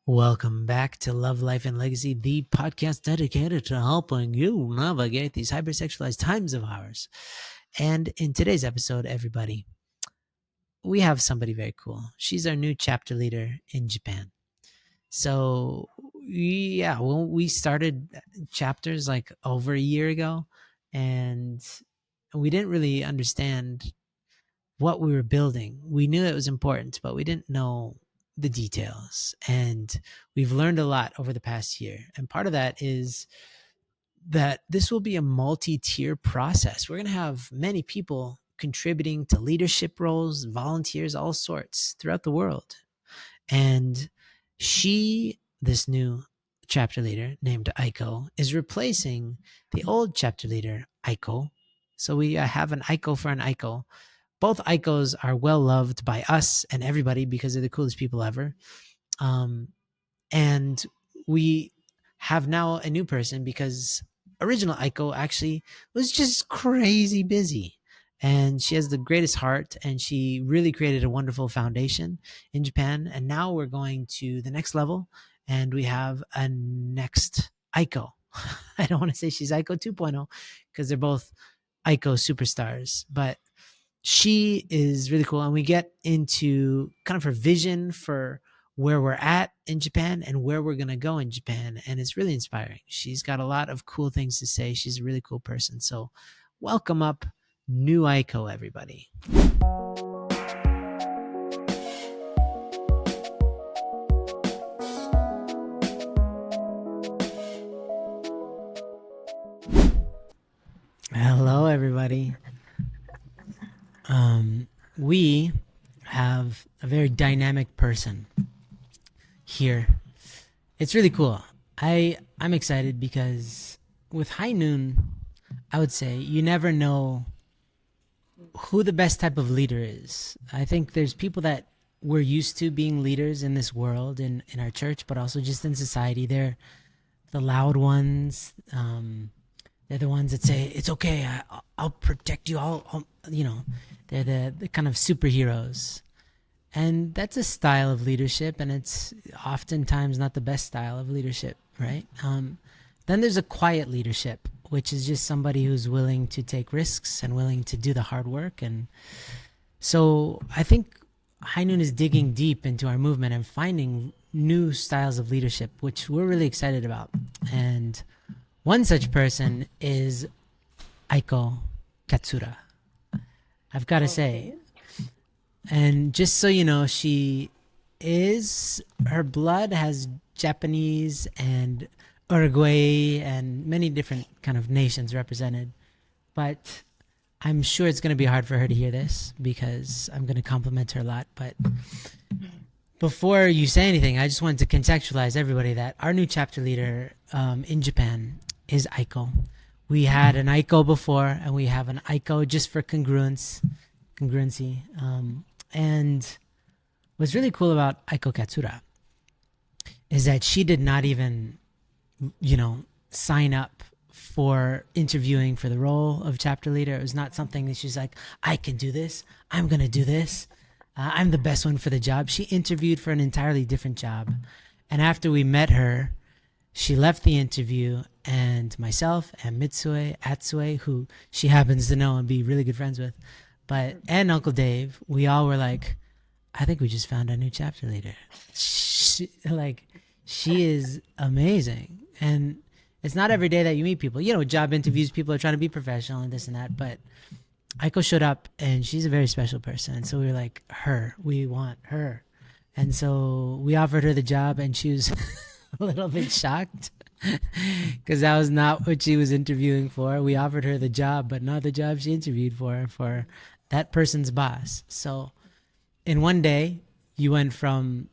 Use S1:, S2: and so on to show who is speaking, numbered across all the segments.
S1: Welcome back to Love, Life, and Legacy, the podcast dedicated to helping you navigate these hypersexualized times of ours. And in today's episode, everybody, we have somebody very cool. She's our new chapter leader in Japan. So, yeah, well, we started chapters like over a year ago, and we didn't really understand what we were building. We knew it was important, but we didn't know the details. And we've learned a lot over the past year. And part of that is that this will be a multi-tier process. We're going to have many people contributing to leadership roles, volunteers, all sorts throughout the world. And this new chapter leader named Aiko, is replacing the old chapter leader, Aiko. So we have an Aiko for an Aiko. Both Aikos are well loved by us and everybody because they're the coolest people ever. And we have now a new person because original Aiko actually was just crazy busy. And she has the greatest heart, and she really created a wonderful foundation in Japan. And now we're going to the next level, and we have a next Aiko. I don't want to say she's Aiko 2.0 because they're both Aiko superstars, but she is really cool. And we get into kind of her vision for where we're at in Japan and where we're going to go in Japan. And it's really inspiring. She's got a lot of cool things to say. She's a really cool person. So welcome up new Aiko, everybody. Hello, everybody. We have a very dynamic person here. It's really cool. I'm excited because with High Noon, I would say you never know who the best type of leader is. I think there's people that we're used to being leaders in this world, in our church, but also just in society. They're the loud ones. They're the ones that say, it's okay, I'll protect you. They're the kind of superheroes. And that's a style of leadership, and it's oftentimes not the best style of leadership, right? Then there's a quiet leadership, which is just somebody who's willing to take risks and willing to do the hard work. And so I think High Noon is digging deep into our movement and finding new styles of leadership, which we're really excited about. And one such person is Aiko Katsura. I've got to say. And just so you know, her blood has Japanese and Uruguay and many different kind of nations represented. But I'm sure it's going to be hard for her to hear this because I'm going to compliment her a lot. But before you say anything, I just wanted to contextualize everybody that our new chapter leader in Japan is Aiko. We had an Aiko before, and we have an Aiko just for congruency. And what's really cool about Aiko Katsura is that she did not even, sign up for interviewing for the role of chapter leader. It was not something that she's like, I can do this. I'm going to do this. I'm the best one for the job. She interviewed for an entirely different job. And after we met her, she left the interview, and myself and Mitsue Atsue, who she happens to know and be really good friends with, and Uncle Dave, we all were like, I think we just found a new chapter leader. She is amazing. And it's not every day that you meet people. Job interviews, people are trying to be professional and this and that. But Aiko showed up, and she's a very special person. And so we were like, we want her. And so we offered her the job, and she was a little bit shocked because that was not what she was interviewing for. We offered her the job, but not the job she interviewed for that person's boss. So in one day, you went from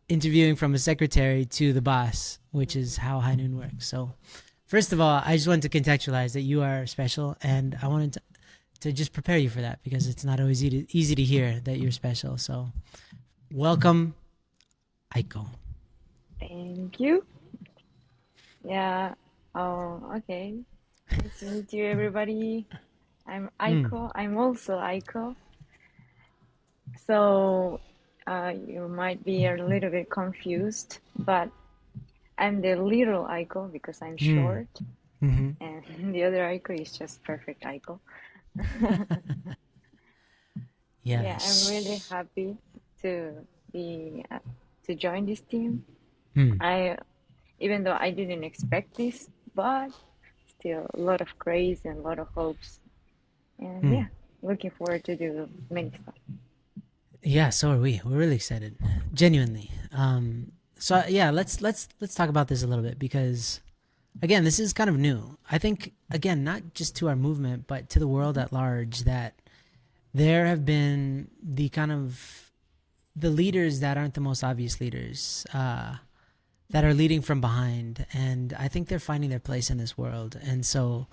S1: interviewing from a secretary to the boss, which is how High Noon works. So first of all, I just wanted to contextualize that you are special, and I wanted to just prepare you for that because it's not always easy to hear that you're special. So welcome, Aiko.
S2: Thank you. Yeah. Okay. Nice to meet you, everybody. I'm Aiko. I'm also Aiko. So, You might be a little bit confused, but I'm the little Aiko because I'm
S1: Hmm.
S2: short,
S1: Mm-hmm.
S2: and the other Aiko is just perfect Aiko.
S1: Yeah.
S2: Yeah, I'm really happy to be to join this team.
S1: Hmm.
S2: I Even though I didn't expect this, but still a lot of grace and a lot of hopes. And
S1: Hmm.
S2: yeah, looking forward to do many stuff.
S1: Yeah, so are we. We're really excited, genuinely. So yeah, let's talk about this a little bit because again, this is kind of new. I think again, not just to our movement, but to the world
S2: Mhm.
S1: at large, that there have been the kind of the leaders that aren't the most obvious leaders that are leading from behind, and I think they're finding their place in this world. And so,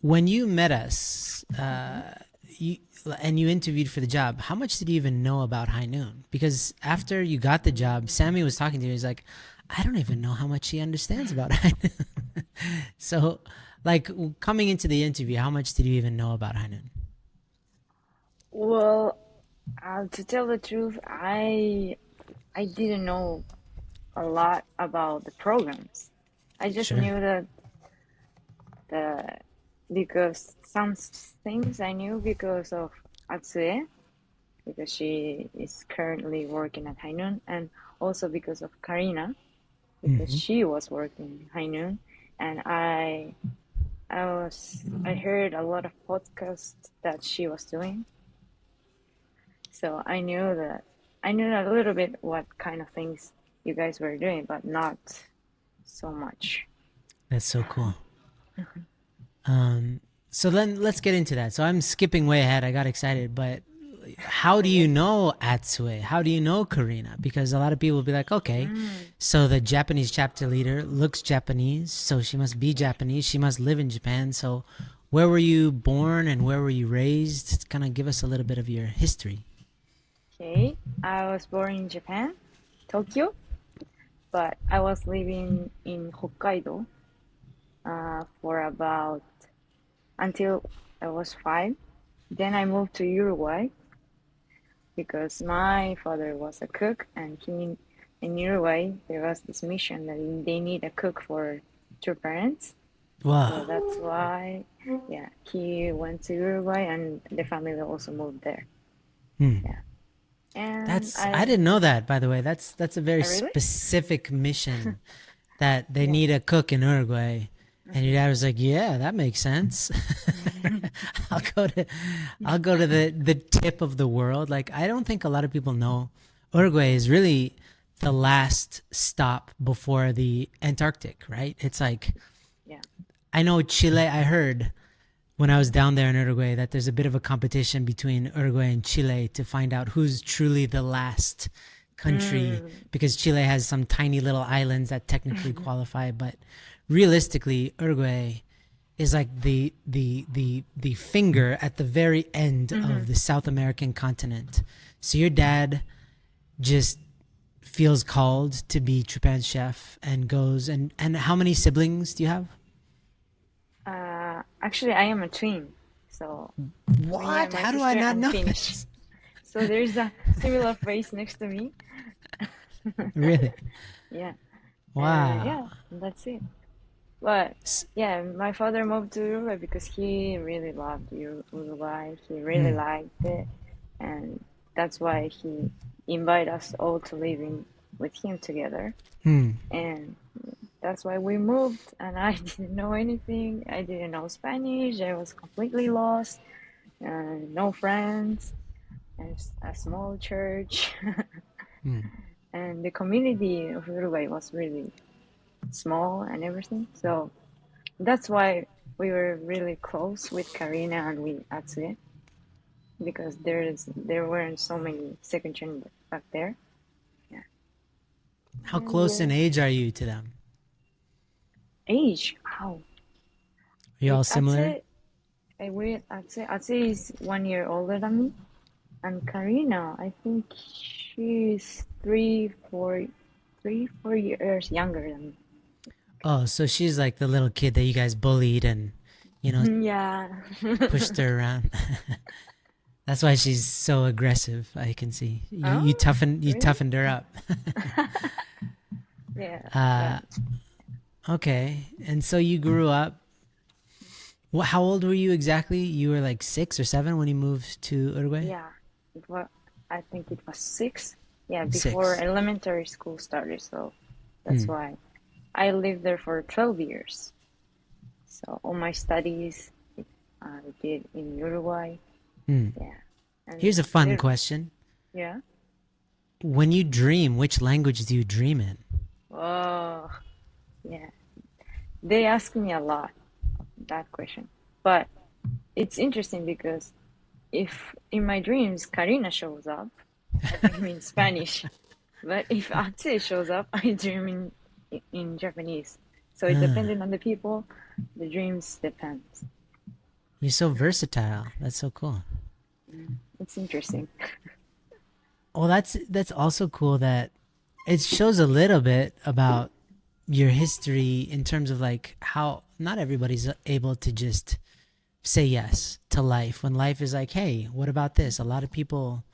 S1: when you met us,
S2: Mhm.
S1: you and you interviewed for the job, how much did you even know about High Noon? Because after you got the job, Sammy was talking to you. He's like, I don't even know how much he understands about High Noon. So, like coming into the interview, how much did you even know about High Noon?
S2: Well, to tell the truth, I didn't know a lot about the programs. I just
S1: Sure.
S2: knew that the because some things I knew because of Atsue, because she is currently working at Hainun, and also because of Karina, because
S1: Mm-hmm.
S2: she was working in Hainun, and I heard a lot of podcasts that she was doing, so I knew a little bit what kind of things you guys were doing, but not so much.
S1: That's so cool. Um, so then let's get into that. So I'm skipping way ahead. I got excited, but how do you
S2: Okay.
S1: know Atsue? How do you know Karina? Because a lot of people will be like, okay,
S2: Mm,
S1: so the Japanese chapter leader looks Japanese, so she must be Japanese. She must live in Japan. So where were you born and where were you raised? Kind of give us a little bit of your history.
S2: okay. I was born in Japan, Tokyo, but I was living in Hokkaido for about until I was 5. Then I moved to Uruguay because my father was a cook, and he in Uruguay there was this mission that they need a cook for 2 parents. So
S1: Wow.
S2: that's why, yeah, he went to Uruguay, and the family also moved there.
S1: Hmm.
S2: Yeah, and
S1: I didn't know that, by the way. That's a very
S2: really,
S1: specific mission that they
S2: yeah.
S1: need a cook in Uruguay. And your
S2: Mhm.
S1: dad was like, "Yeah, that makes sense. I'll go to, I'll go to the tip of the world." Like, I don't think a lot of people know Uruguay is really the last stop before the Antarctic, right? It's like
S2: Yeah.
S1: I know Chile. I heard when I was down there in Uruguay that there's a bit of a competition between Uruguay and Chile to find out who's truly the last country
S2: Mm.
S1: because Chile has some tiny little islands that technically qualify, but realistically Uruguay is like the finger at the very end of
S2: Mhm.
S1: the South American continent. So your dad just feels called to be Japan's chef and goes and how many siblings do you have?
S2: Actually, I am a twin, so me and
S1: What?
S2: my
S1: How do I
S2: sister
S1: not
S2: and
S1: know
S2: Finnish.
S1: this?
S2: So there's a similar face next to me.
S1: Really?
S2: Yeah, and
S1: Wow.
S2: yeah, that's it. But yeah, my father moved to Uruguay because he really loved Uruguay. He really
S1: Hmm.
S2: liked it, and that's why he invited us all to live in with him together.
S1: Hmm.
S2: And that's why we moved. And I didn't know anything. I didn't know Spanish. I was completely lost. No friends. And a small church.
S1: Hmm.
S2: And the community of Uruguay was really small and everything. So that's why we were really close with Karina and with Atsuye because there weren't so many second gen back there. Yeah.
S1: How
S2: And
S1: close in
S2: yeah,
S1: age are you to them?
S2: age. Wow.
S1: Are you
S2: With
S1: all similar?
S2: Atsuye is 1 year older than me, and Karina, I think she's 4 years younger than me.
S1: Oh, so she's like the little kid that you guys bullied and, you know,
S2: Yeah.
S1: pushed her around. That's why she's so aggressive. I can see
S2: Oh,
S1: you
S2: really?
S1: toughened her up.
S2: Yeah, but
S1: uh, okay, and so you grew up. How old were you exactly? You were like 6 or 7 when you moved to Uruguay.
S2: yeah, it was, I think it was 6. Yeah, before
S1: 6.
S2: elementary school started, so that's
S1: Hmm.
S2: why I lived there for 12 years. So all my studies I did in Uruguay.
S1: Hmm.
S2: Yeah,
S1: Here's
S2: and
S1: a fun
S2: there,
S1: question.
S2: yeah.
S1: When you dream, which language do you dream in?
S2: Oh, yeah. They ask me a lot that question, but it's interesting because if in my dreams Karina shows up, I dream in Spanish. But if Atsu shows up, I dream in Japanese. So it
S1: Ah,
S2: depended on the people. The dreams depends.
S1: you're so versatile. That's so cool.
S2: It's interesting.
S1: Well, that's also cool that it shows a little bit about your history in terms of like how not everybody's able to just say yes to life when life is like, hey, what about this? A lot of people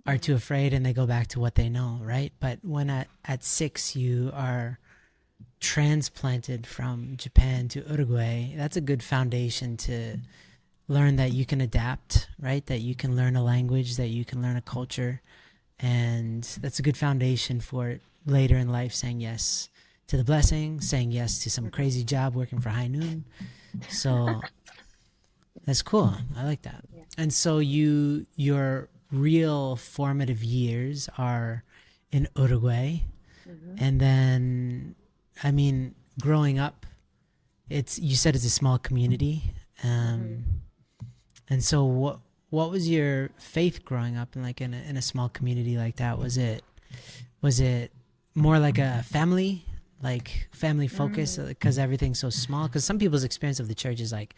S1: are too afraid and they go back to what they know, right? But when at 6 you are transplanted from Japan to Uruguay, that's a good foundation to learn that you can adapt, right? That you can learn a language, that you can learn a culture. And that's a good foundation for later in life saying yes to the blessing, saying yes to some
S2: Mhm.
S1: crazy job working for High Noon. So that's cool. I like that.
S2: Yeah.
S1: And so your real formative years are in Uruguay.
S2: Hmm.
S1: And then I mean, growing up, it's you said it's a small community.
S2: Hmm.
S1: Um and so what was your faith growing up in like in a small community like that? Was it more like a family, like family focus,
S2: Mm.
S1: because everything's so small? Because some people's experience of the church is like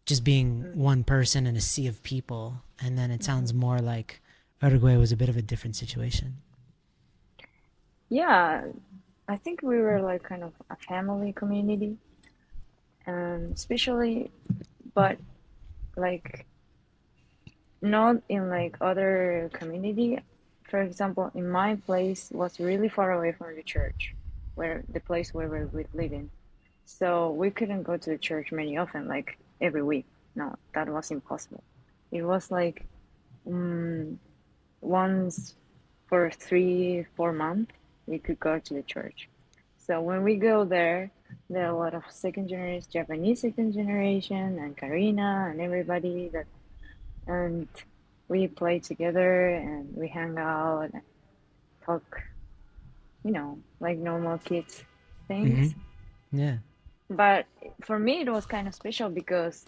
S1: just being
S2: Mm.
S1: one person in a sea of people, and then it sounds
S2: Hmm.
S1: more like Uruguay was a bit of a different situation.
S2: Yeah, I think we were like kind of a family community, especially, but like not in like other community. For example, in my place was really far away from the church, where the place where we would live in. So we couldn't go to the church many often, like every week. No, that was impossible. It was like um, once for 3, 4 months we could go to the church. So when we go there, there are a lot of second generation, Japanese second generation, and Karina and everybody that, and we play together and we hang out and talk, like normal kids
S1: Mm-hmm.
S2: things.
S1: Yeah.
S2: But for me, it was kind of special because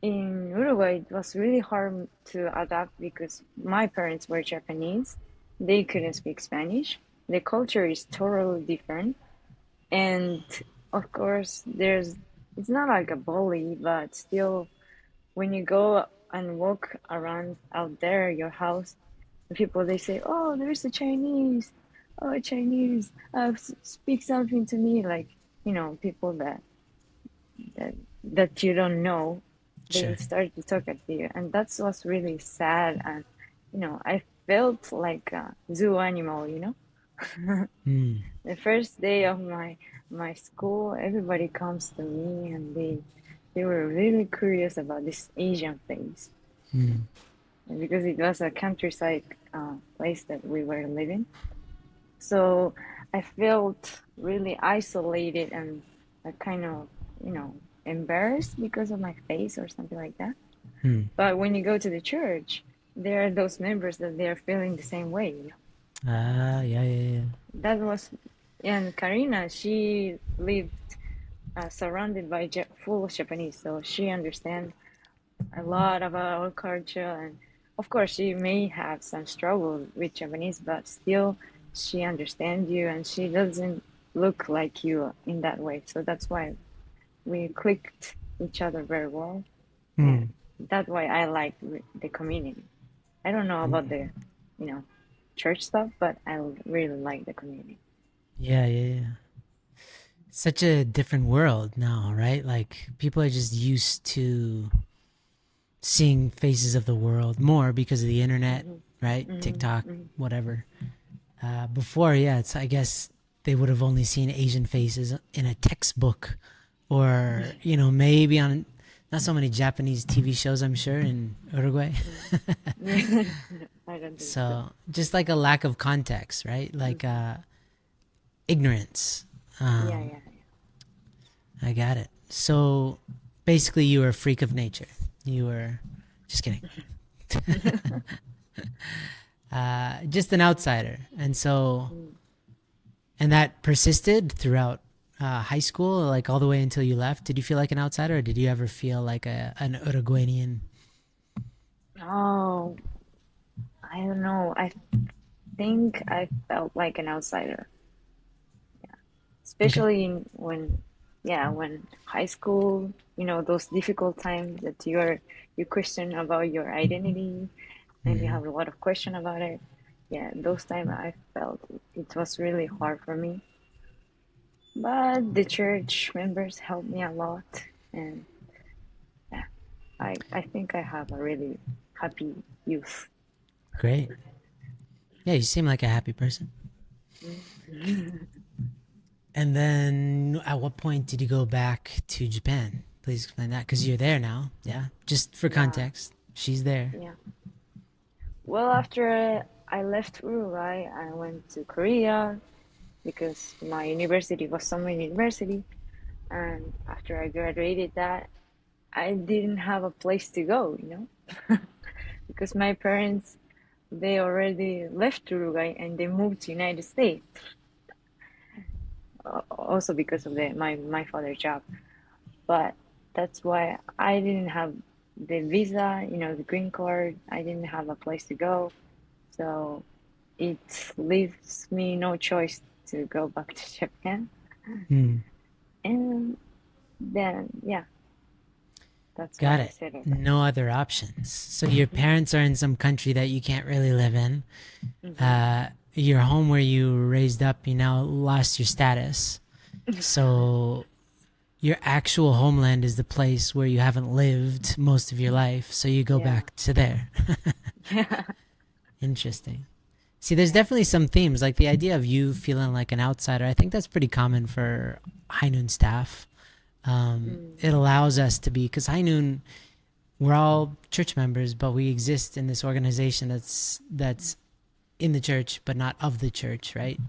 S2: in Uruguay, it was really hard to adapt because my parents were Japanese. They couldn't speak Spanish. The culture is totally different. And of course, it's not like a bully, but still, when you go and walk around out there, your house, the people they say, "Oh, there's a Chinese. Oh, Chinese. Speak something to me." Like, people that you don't know, they
S1: Sure.
S2: start to talk at you, and that's what's really sad. And I felt like a zoo animal.
S1: Mm.
S2: The first day of my school, everybody comes to me, and they were really curious about this Asian face,
S1: Mm.
S2: and because it was a countryside place that we were living, so I felt really isolated and kind of, embarrassed because of my face or something like that.
S1: Mm.
S2: But when you go to the church, there are those members that they are feeling the same way.
S1: Ah, yeah, yeah, yeah.
S2: That was, and Karina, she lived surrounded by full of Japanese, so she understands a lot about our culture. And of course, she may have some struggle with Japanese, but still, she understands you, and she doesn't look like you in that way. So that's why we clicked each other very well, and
S1: Mm.
S2: that's why I like the community. I don't know about the, you know, church stuff, but I really like the community.
S1: Yeah, yeah, yeah. Such a different world now, right? Like people are just used to seeing faces of the world more because of the internet,
S2: Mhm.
S1: right?
S2: Mhm.
S1: TikTok,
S2: Mhm.
S1: whatever. Before, yeah, it's I guess they would have only seen Asian faces in a textbook, or maybe on not so many Japanese TV shows. I'm sure in Uruguay.
S2: Mhm. Yeah. I don't think so.
S1: So just like a lack of context, right? Like
S2: Mhm.
S1: ignorance.
S2: Yeah,
S1: Um,
S2: yeah,
S1: I got it. So basically, you were a freak of nature. You were just kidding.
S2: yeah.
S1: Just an outsider, and so
S2: Mm.
S1: and that persisted throughout high school, like all the way until you left. Did you feel like an outsider, or did you ever feel like an Uruguayan?
S2: Oh, I don't know. I think I felt like an outsider,
S1: Okay.
S2: especially when high school, those difficult times that you question about your identity and you
S1: Mm-hmm.
S2: have a lot of question about it. Yeah, those times I felt it was really hard for me. But the church members helped me a lot, and yeah, I think I have a really happy youth.
S1: Great. Yeah, you seem like a happy person.
S2: Mm.
S1: And then at what point did you go back to Japan? Please explain that because you're there now. Yeah. Just for
S2: Yeah,
S1: context, she's there.
S2: yeah. Well, after I left Uruguay, I went to Korea because my university was summer university, and after I graduated that, I didn't have a place to go, because my parents they already left Uruguay and they moved to United States, also because of my father's job. But that's why I didn't have the visa, the green card. I didn't have a place to go, so it leaves me no choice to go back to Japan.
S1: Hmm.
S2: And then, yeah, that's
S1: Got
S2: why I
S1: it.
S2: settled down.
S1: No other options. So your parents are in some country that you can't really live in.
S2: Hmm.
S1: Your home where you were raised up, you now lost your status. So your actual homeland is the place where you haven't lived most of your life. So you go
S2: Yeah,
S1: back to there.
S2: yeah.
S1: Interesting. See, there's definitely some themes, like the idea of you feeling like an outsider. I think that's pretty common for High Noon staff.
S2: Mm,
S1: It allows us to be, because High Noon, we're all church members, but we exist in this organization that's in the church, but not of the church, right?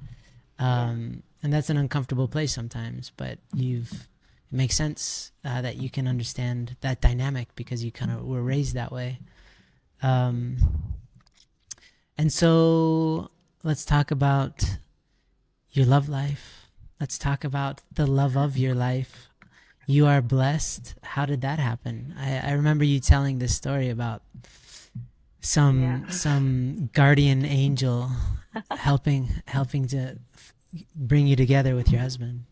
S2: yeah,
S1: And that's an uncomfortable place sometimes, but it makes sense that you can understand that dynamic because you kind of were raised that way. Um, and so let's talk about your love life. Let's talk about the love of your life. You are blessed. How did that happen? I remember you telling this story about
S2: yeah.
S1: some guardian angel helping to bring you together with your husband.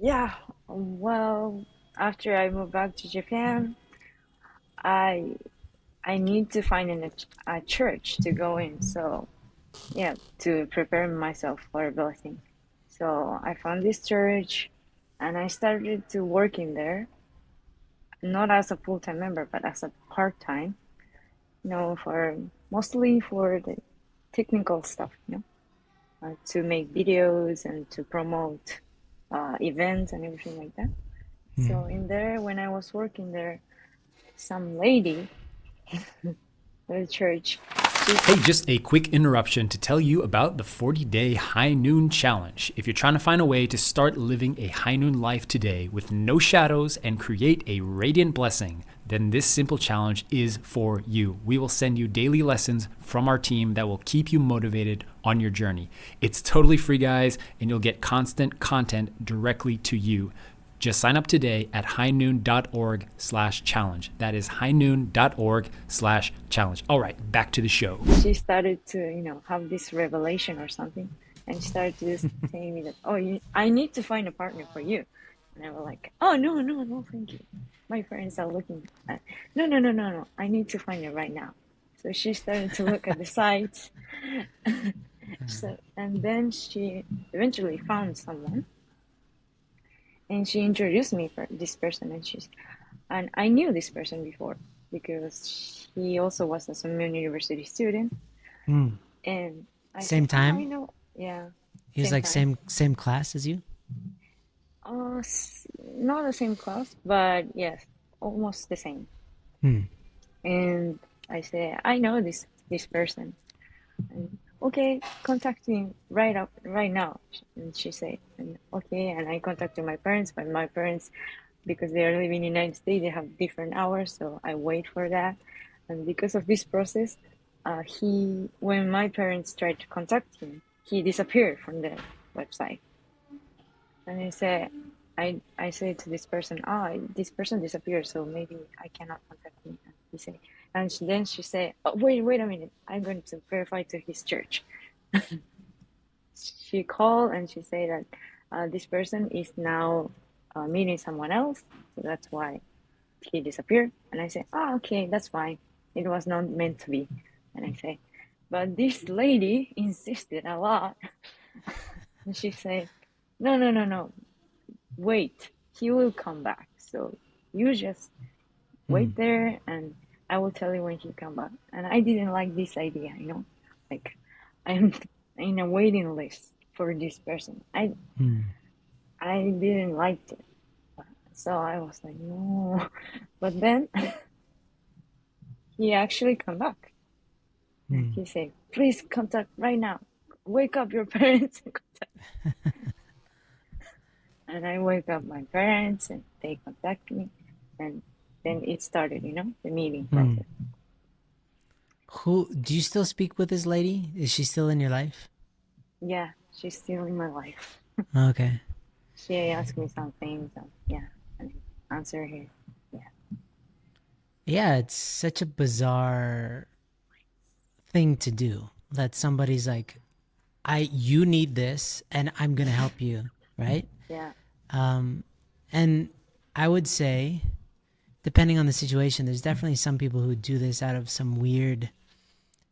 S2: Yeah, well, after I moved back to Japan, I I need to find a church to go in. So, yeah, to prepare myself for a blessing. So I found this church and I started to work in there, not as a full-time member, but as a part-time, for mostly for the technical stuff, to make videos and to promote events and everything like that.
S1: Hmm.
S2: So in there, when I was working there, some lady at the church, she
S3: Hey, just a quick interruption to tell you about the 40-day High Noon Challenge. If you're trying to find a way to start living a high noon life today with no shadows and create a radiant blessing, then this simple challenge is for you. We will send you daily lessons from our team that will keep you motivated on your journey. It's totally free, guys, and you'll get constant content directly to you. Just sign up today at highnoon.org/challenge. That is highnoon.org/challenge. All right, back to the show.
S2: she started to have this revelation or something, and she started to just saying me that, oh, I need to find a partner for you. And I was like, oh, no, no, no, thank you, my parents are looking at, no, no, no, no, no, I need to find it right now. So she started to look at the sites. So, and then she eventually found someone, and she introduced me for this person, and I knew this person before because he also was a Sumyon University student.
S1: Mm.
S2: And I
S1: Same
S2: said, oh, I
S1: time?
S2: know. Yeah,
S1: He was
S2: same
S1: like
S2: time.
S1: same class as you?
S2: Not the same class, but yes, almost the same.
S1: Hmm.
S2: And I say, I know this person. And okay, contact him right now. And she said, and okay, and I contacted my parents, but my parents, because they are living in the United States, they have different hours, so I wait for that. And because of this process, when my parents tried to contact him, he disappeared from the website. And I said to this person, this person disappeared, so maybe I cannot contact him. And he said, and then she said, oh, wait a minute, I'm going to verify to his church. She called and she said that this person is now meeting someone else, so that's why he disappeared. And I said, okay, that's fine. It was not meant to be. And I say, but this lady insisted a lot. And she said, no, wait, he will come back. So you just
S1: Hmm.
S2: wait there and I will tell you when he come back. And I didn't like this idea, like I'm in a waiting list for this person.
S1: Hmm.
S2: I didn't like it. So I was like, no. But then he actually come back. And
S1: Hmm.
S2: he said, please contact right now. Wake up your parents and contact. And I wake up my parents and they contact me. And then it started, the meeting
S1: Hmm.
S2: process.
S1: Who do you still speak with this lady? Is she still in your life?
S2: Yeah, she's still in my life.
S1: Okay.
S2: She asked me some things. Yeah, and I answer her. Yeah.
S1: Yeah, it's such a bizarre thing to do that somebody's like, you need this and I'm going to help you, right?
S2: Yeah.
S1: Um, and I would say, depending on the situation, there's definitely some people who do this out of some weird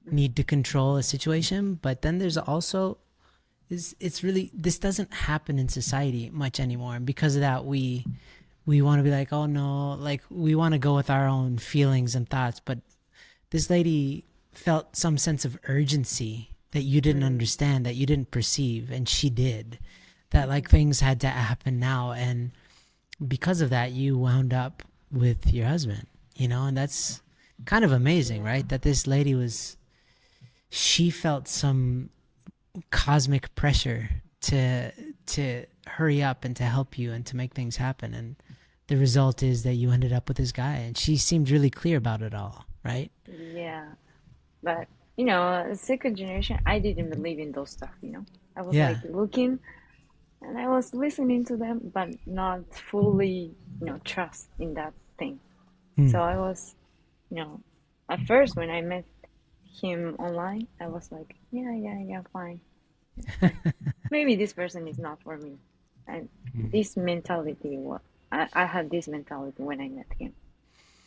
S1: need to control a situation. But then there's also, it's really, this doesn't happen in society much anymore. And because of that, we want to be like, oh no, like we want to go with our own feelings and thoughts. But this lady felt some sense of urgency that you didn't
S2: Mm.
S1: understand, that you didn't perceive, and she did. That like
S2: Mhm.
S1: things had to happen now, and because of that, you wound up with your husband. And that's kind of amazing,
S2: Yeah.
S1: right? That this lady she felt some cosmic pressure to hurry up and to help you and to make things happen, and the result is that you ended up with this guy, and she seemed really clear about it all, right?
S2: Yeah. But, second generation, I didn't believe in those stuff. I was
S1: Yeah.
S2: like looking and I was listening to them, but not fully, trust in that thing.
S1: Hmm.
S2: So I was, you know, at first when I met him online, I was like, yeah, fine. Maybe this person is not for me. And this mentality, I had this mentality when I met him.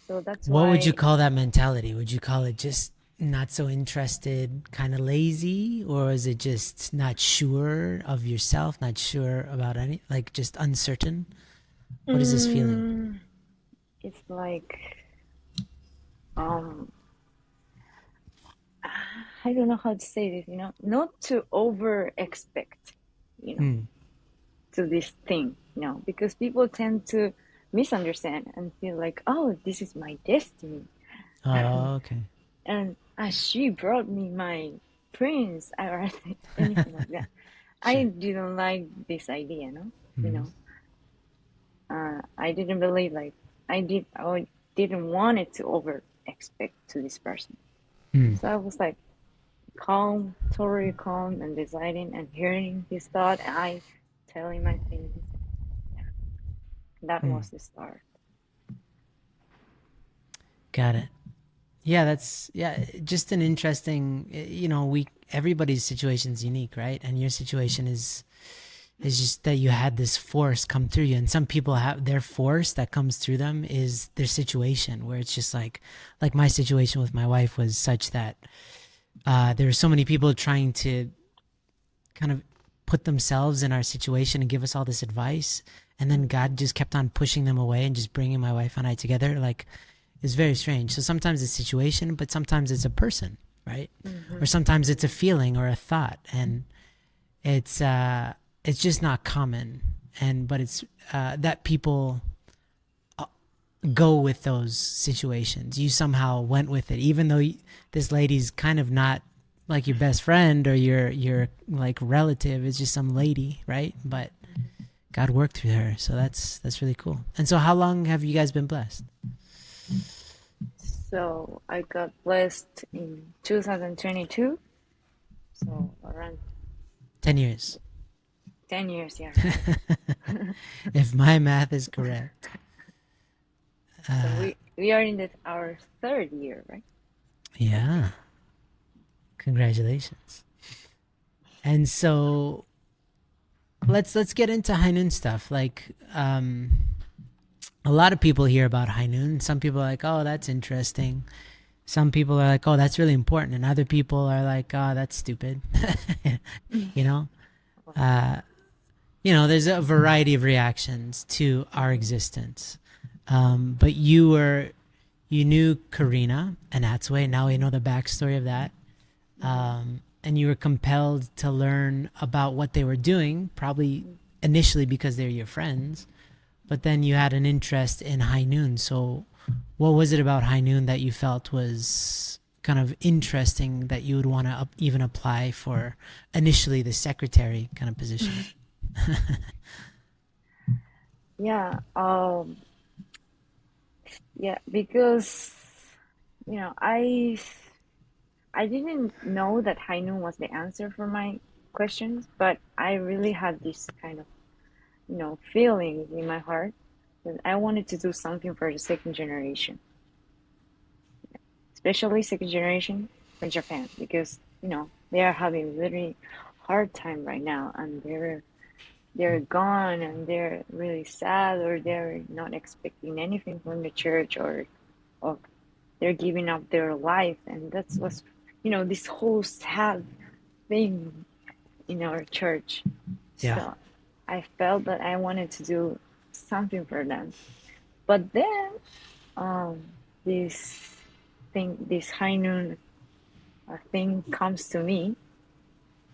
S2: So that's
S1: What would you
S2: why,
S1: call that mentality? Would you call it just not so interested, kind of lazy, or is it just not sure of yourself, not sure about any, like just uncertain? What is this feeling?
S2: mm, it's like, um, I don't know how to say this, not to over expect, you know,
S1: Hmm.
S2: to this thing, because people tend to misunderstand and feel like, oh, this is my destiny.
S1: Oh, okay.
S2: And she brought me my prince or anything like that. I
S1: Sure.
S2: didn't like this idea, no? You
S1: Hmm.
S2: know, I didn't believe like I didn't want it to over expect to this person.
S1: Hmm.
S2: So I was like calm, totally calm and deciding and hearing his thought. And I telling my things. Yeah, that
S1: Hmm.
S2: was the start.
S1: Got it. Yeah, that's just an interesting. We everybody's situation is unique, right? And your situation is just that you had this force come through you, and some people have their force that comes through them is their situation, where it's just like my situation with my wife was such that there were so many people trying to kind of put themselves in our situation and give us all this advice, and then
S2: Mm-hmm.
S1: God just kept on pushing them away and just bringing my wife and I together. Like is very strange. So sometimes it's a situation, but sometimes it's a person, right?
S2: Mm-hmm.
S1: Or sometimes it's a feeling or a thought, and it's just not common. And but it's that people go with those situations. You somehow went with it, even though this lady's kind of not like your best friend or your like relative. It's just some lady, right? But God worked through her, so that's really cool. And so, how long have you guys been blessed?
S2: So I got blessed in 2022. So around
S1: 10 years,
S2: 10 years, yeah, right.
S1: if my math is correct.
S2: So we are in our third year, right?
S1: Yeah, congratulations. And so, let's get into Hainun stuff. Like, a lot of people hear about Hainun. Some people are like, oh, that's interesting. Some people are like, oh, that's really important. And other people are like, oh, that's stupid. you know? Uh, there's a variety of reactions to our existence. But you knew Karina and Atsue. Now we know the backstory of that. And you were compelled to learn about what they were doing, probably initially because they're your friends. But then you had an interest in Hainun. So what was it about Hainun that you felt was kind of interesting that you would want to even apply for initially the secretary kind of position?
S2: Yeah, yeah, because I didn't know that Hainun was the answer for my questions, but I really had this kind of feeling in my heart that I wanted to do something for the second generation, especially second generation from Japan, because they are having a very hard time right now, and they're gone, and they're really sad, or they're not expecting anything from the church, or they're giving up their life, and that's what's this whole sad thing in our church.
S1: Yeah.
S2: So I felt that I wanted to do something for them. But then this this Hainun thing comes to me,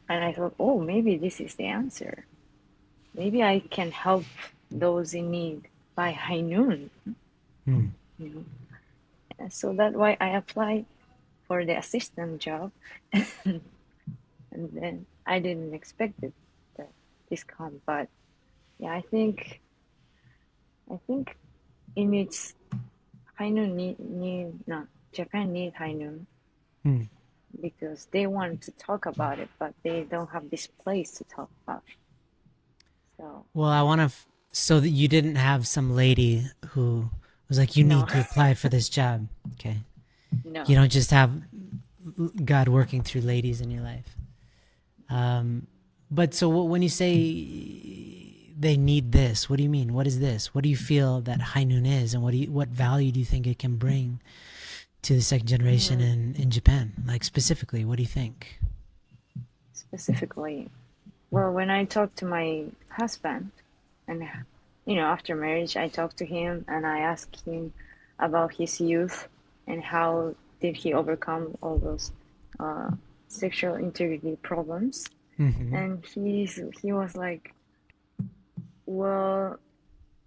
S2: and I thought, oh, maybe this is the answer. Maybe I can help those in need by Hainun.
S1: Hmm.
S2: And so that's why I applied for the assistant job. And then I didn't expect it that this come, but yeah, I think it needs Hainun need no Japan need Hainun
S1: Hmm.
S2: because they want to talk about it, but they don't have this place to talk about it. So
S1: Well, I want to, so that you didn't have some lady who was like, you
S2: no,
S1: need to apply for this job. Okay.
S2: no.
S1: You don't just have God working through ladies in your life. But so when you say they need this, what do you mean? What is this? What do you feel that Hainun is, and what value do you think it can bring to the second generation in Japan? Like specifically, what do you think?
S2: Specifically, well, when I talked to my husband, and after marriage, I talked to him and I asked him about his youth and how did he overcome all those sexual integrity problems.
S1: Mm-hmm.
S2: And he was like, well,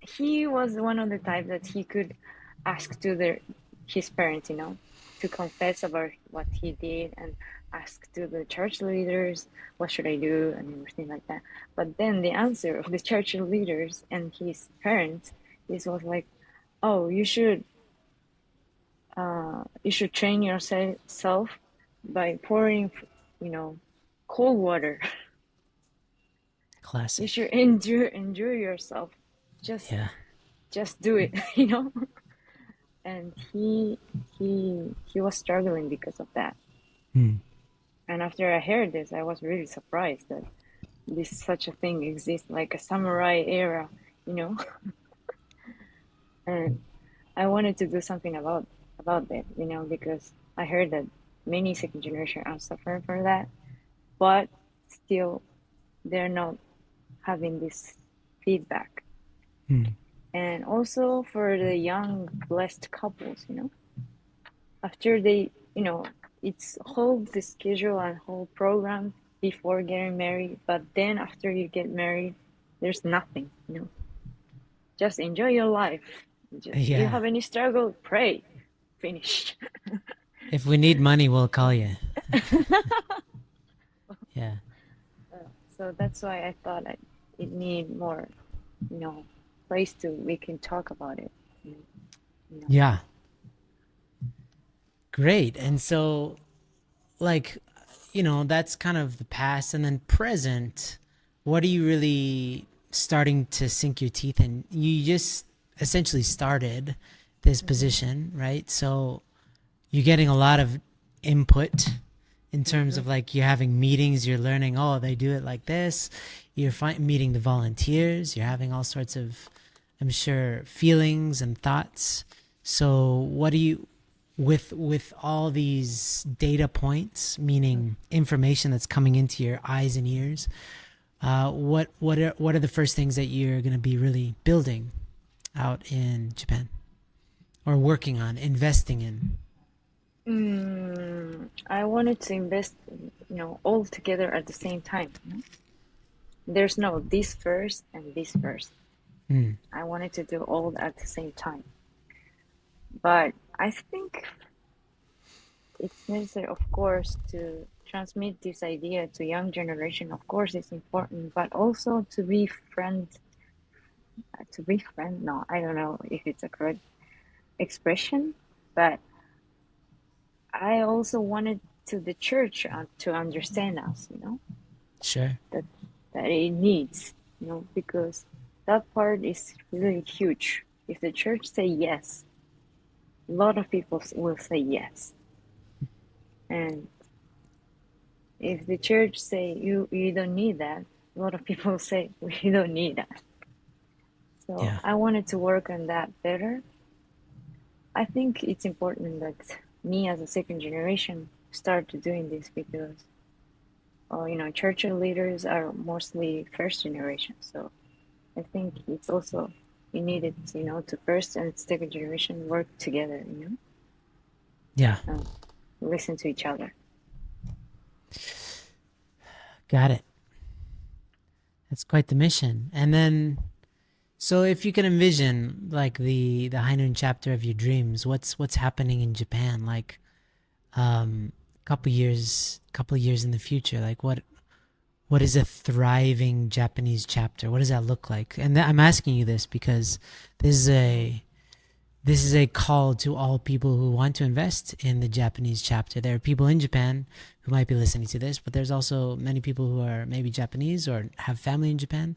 S2: he was one of the type that he could ask to his parents, to confess about what he did, and ask to the church leaders, what should I do, and everything like that. But then the answer of the church leaders and his parents was like, oh, you should train yourself by pouring, cold water.
S1: Classic.
S2: You should endure yourself. Just
S1: Yeah.
S2: just do it, And he was struggling because of that.
S1: Hmm.
S2: And after I heard this, I was really surprised that such a thing exists, like a samurai era, And I wanted to do something about that, because I heard that many second generation are suffering from that, but still they're not having this feedback.
S1: Hmm.
S2: And also for the young blessed couples, after they, it's whole the schedule and whole program before getting married, but then after you get married, there's nothing, just enjoy your life. Just you
S1: Yeah.
S2: have any struggle, pray, finish.
S1: If we need money, we'll call you. Yeah.
S2: So that's why I thought it need more, place to we can talk about it. You know.
S1: Yeah. Great. And so, like, that's kind of the past. And then present, what are you really starting to sink your teeth in? You just essentially started this position, right? So you're getting a lot of input in terms of like you're having meetings, you're learning, oh, they do it like this. You're meeting the volunteers, you're having all sorts of, I'm sure, feelings and thoughts. So what do you, with all these data points, meaning information that's coming into your eyes and ears, what are the first things that you're going to be really building out in Japan or working on, investing in?
S2: I wanted to invest, all together at the same time. There's no this first and this first. I wanted to do all at the same time. But I think it's necessary, of course, to transmit this idea to young generation. Of course, it's important, but also to befriend. No, I don't know if it's a correct expression, but I also wanted to the church to understand us,
S1: Sure.
S2: that it needs, because that part is really huge. If the church say yes, a lot of people will say yes. And if the church say you don't need that, a lot of people say we don't need that. So
S1: Yeah.
S2: I wanted to work on that better. I think it's important that me as a second generation start doing this because, church leaders are mostly first generation. So I think it's also you need it, to first and second generation work together,
S1: Yeah.
S2: listen to each other.
S1: Got it. That's quite the mission. And then, so if you can envision like the Hainan chapter of your dreams, what's happening in Japan? Like, couple years in the future. Like, what is a thriving Japanese chapter? What does that look like? And I'm asking you this because this is a call to all people who want to invest in the Japanese chapter. There are people in Japan who might be listening to this, but there's also many people who are maybe Japanese or have family in Japan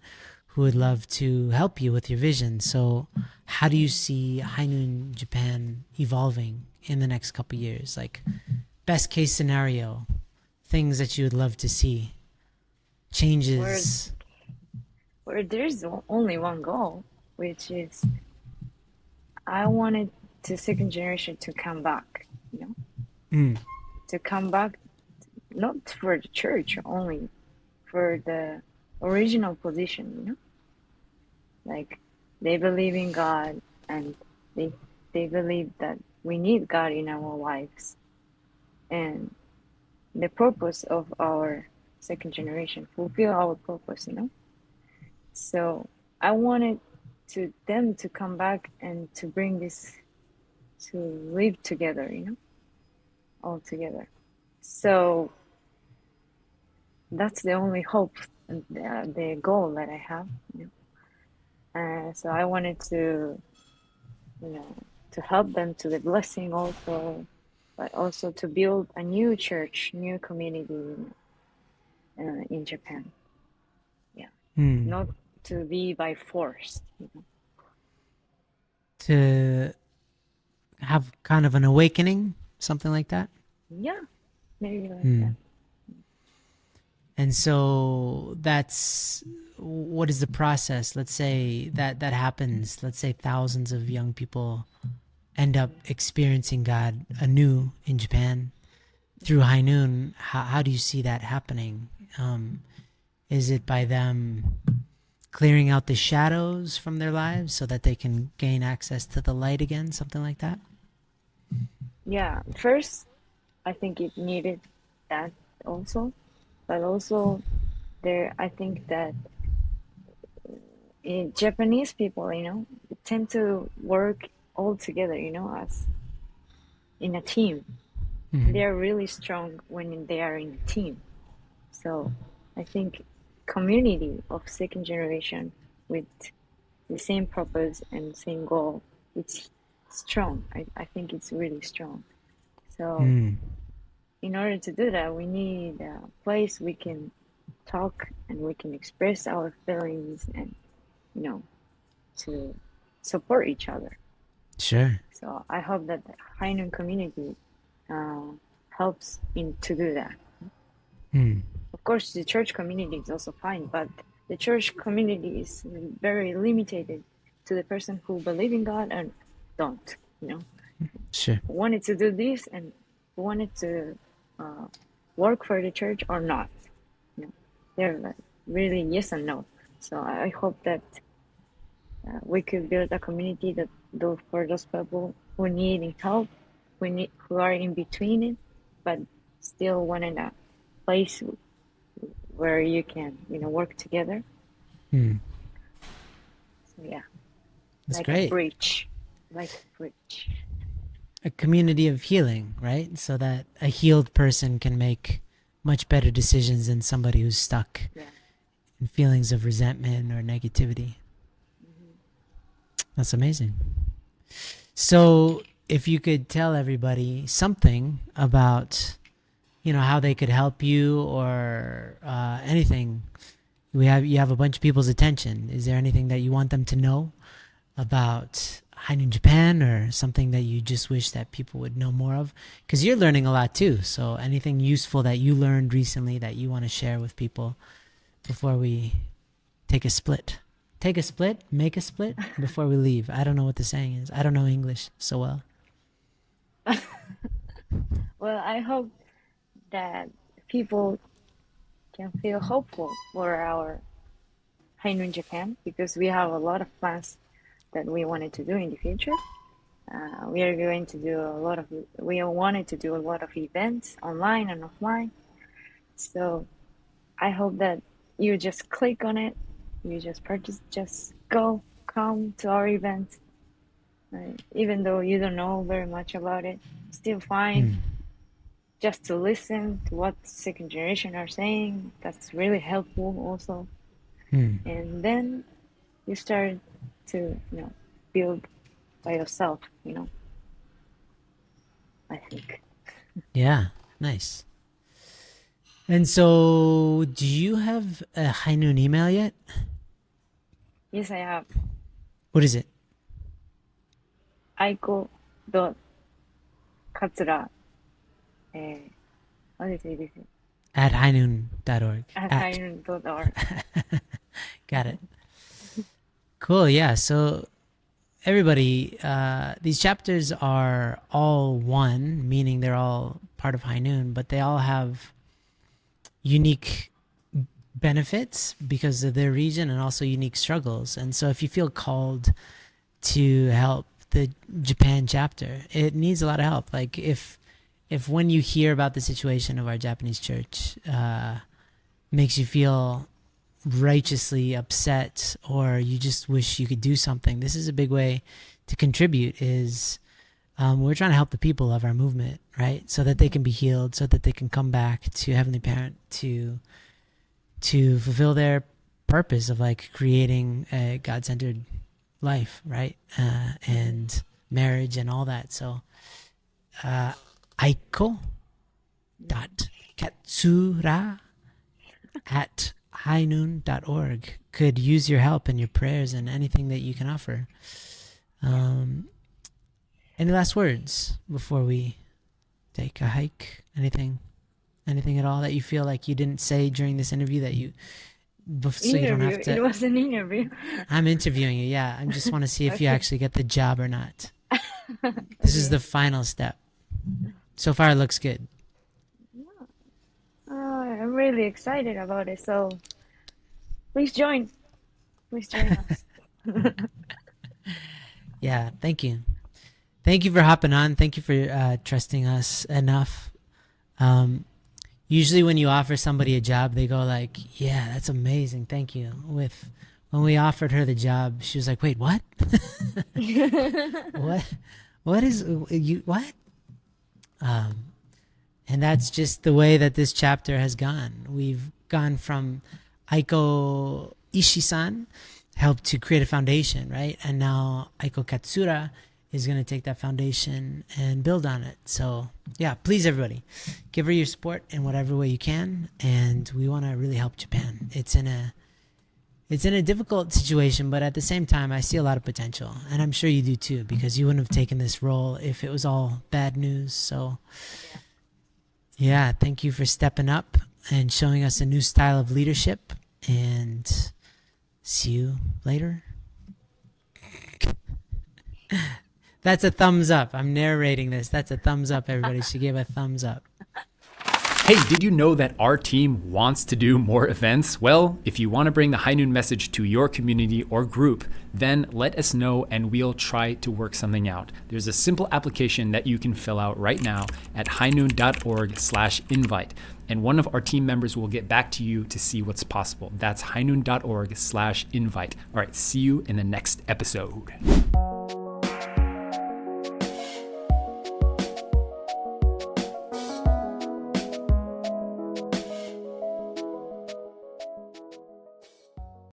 S1: who would love to help you with your vision. So how do you see Hainan Japan evolving in the next couple of years? Like, best case scenario, things that you would love to see, changes.
S2: Where there's only one goal, which is I wanted the second generation to come back, to come back, not for the church only, for the original position, like they believe in God and they believe that we need God in our lives, and the purpose of our second generation fulfill our purpose, So I wanted them to come back and to bring this to live together, all together. So that's the only hope and the goal that I have. So I wanted to, to help them to the blessing also, but also to build a new church, new community in Japan. Yeah, not to be by force.
S1: To have kind of an awakening, something like that.
S2: Yeah, maybe like that.
S1: And so that's what is the process? Let's say that happens. Let's say thousands of young people end up experiencing God anew in Japan through High Noon. How do you see that happening? Is it by them clearing out the shadows from their lives so that they can gain access to the light again, something like that?
S2: Yeah, first, I think it needed that also, but also I think that Japanese people, tend to work all together, as in a team.
S1: Mm-hmm.
S2: They are really strong when they are in a team. So I think community of second generation with the same purpose and same goal, it's strong. I think it's really strong. So
S1: Mm.
S2: in order to do that, we need a place we can talk and we can express our feelings and, to support each other.
S1: Sure.
S2: So I hope that the Hainan community uh, helps in to do that.
S1: Mm.
S2: Of course, the church community is also fine, but the church community is very limited to the person who believe in God and don't.
S1: Sure.
S2: Wanted to do this and wanted to work for the church or not. They're like really yes and no. So I hope that we could build a community that for those people who need help, who are in between it, but still want in a place where you can work together.
S1: Mm.
S2: So yeah,
S1: That's
S2: like a
S1: great.
S2: bridge, like a bridge.
S1: A community of healing, right? So that a healed person can make much better decisions than somebody who's stuck
S2: Yeah.
S1: in feelings of resentment or negativity.
S2: Mm-hmm.
S1: That's amazing. So, if you could tell everybody something about, how they could help you or anything, you have a bunch of people's attention. Is there anything that you want them to know about Hainan Japan or something that you just wish that people would know more of? Because you're learning a lot too. So, anything useful that you learned recently that you want to share with people before we take a split? Take a split, make a split before we leave. I don't know what the saying is. I don't know English so well.
S2: Well, I hope that people can feel hopeful for our Hainan Japan because we have a lot of plans that we wanted to do in the future. We are going to do we wanted to do a lot of events online and offline. So I hope that you just click on it, you just purchase, just come to our events. Even though you don't know very much about it, still fine.
S1: Hmm.
S2: Just to listen to what second generation are saying, that's really helpful also.
S1: Hmm.
S2: And then you start to, build by yourself, I think.
S1: Yeah, nice. And so, do you have a Hainun email yet?
S2: Yes, I have
S1: What is it?
S2: Aiko dot Katsura. How do you say this?
S1: At Hainun.org.
S2: At
S1: At.
S2: Hainan.org.
S1: Got it. Cool. Yeah. So, everybody, these chapters are all one, meaning they're all part of Hainun, but they all have unique benefits because of their region and also unique struggles. And so if you feel called to help the Japan chapter, it needs a lot of help. Like if when you hear about the situation of our Japanese church makes you feel righteously upset or you just wish you could do something, this is a big way to contribute. Is we're trying to help the people of our movement, right? So that they can be healed, so that they can come back to Heavenly Parent to fulfill their purpose of like creating a God-centered life, right? And marriage and all that. So, Aiko dot Katsura at highnoon.org could use your help and your prayers and anything that you can offer. Any last words before we take a hike? Anything at all that you feel like you didn't say during this interview that so you don't have to?
S2: It was an interview.
S1: I'm interviewing you. Yeah, I just want to see if you
S2: Okay.
S1: actually get the job or not. This is the final step. So far, it looks good.
S2: I'm really excited about it. So please join. Please join us.
S1: Yeah, thank you. Thank you for hopping on. Thank you for trusting us enough. Usually when you offer somebody a job, they go like, yeah, that's amazing. Thank you. When we offered her the job, she was like, wait, what? What is you, what? And that's just the way that this chapter has gone. We've gone from Aiko Ishi-san helped to create a foundation, right? And now Aiko Katsura is going to take that foundation and build on it. So yeah, please everybody, give her your support in whatever way you can. And we want to really help Japan. It's in a difficult situation, but at the same time, I see a lot of potential. And I'm sure you do too, because you wouldn't have taken this role if it was all bad news. So yeah, thank you for stepping up and showing us a new style of leadership. And see you later. That's a thumbs up. I'm narrating this. That's a thumbs up, everybody. She gave a thumbs up.
S3: Hey, did you know that our team wants to do more events? Well, if you want to bring the High Noon message to your community or group, then let us know and we'll try to work something out. There's a simple application that you can fill out right now at highnoon.org/invite. And one of our team members will get back to you to see what's possible. That's highnoon.org/invite. All right, see you in the next episode.